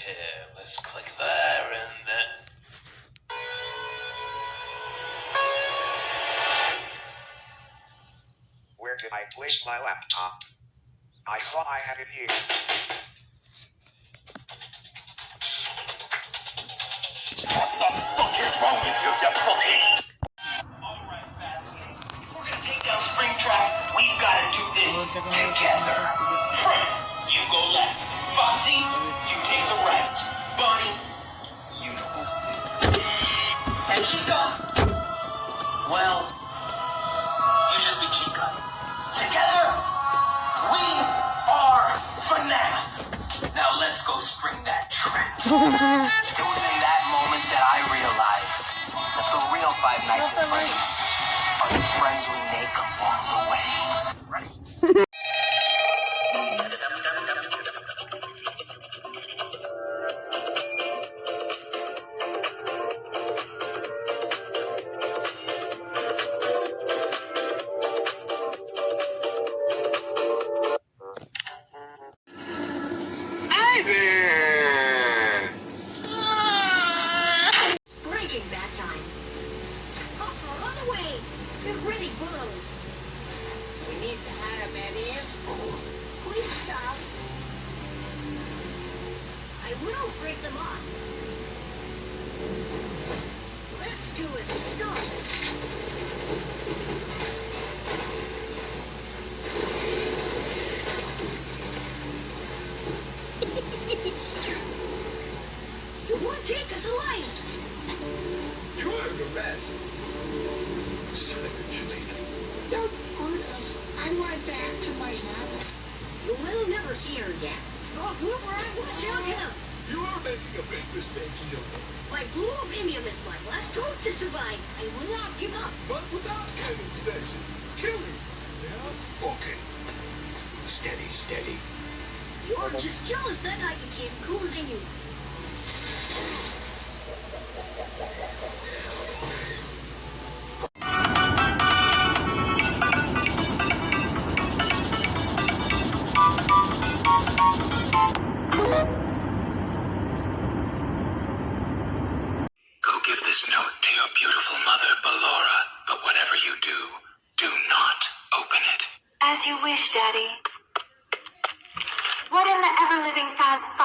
Okay, let's click there and then... Where did I place my laptop? I thought I had it here. What the fuck is wrong with you, you fucking... Alright, fast gang. If we're gonna take down Springtrap, we've gotta do this together. Fred, you go left. Foxy, you take the right. Bonnie, you know what to do. And Chica, well, you just be Chica. Together, we are FNAF. Now let's go spring that trap. It was in that moment that I realized that the real Five Nights at Freddy's are the friends we make along the way. Ready? Breaking Bad time. Cops are on the way. Get ready, Burrows. We need to hide him, Eddie. Please stop. I will break them off. Let's do it. Stop. You won't take us alive. You're the best. Savagely. Don't hurt us. I want back to my house. You will never see her again. Rock Whooper, watch out him. You are making a big mistake here. My blue opinion is my last hope to survive. I will not give up. But without killing senses. Killing. Yeah? Okay. Steady, steady. You're just jealous that I became cooler than you. Go give this note to your beautiful mother, Ballora. But whatever you do not open it. As you wish, Daddy. What in the ever-living fast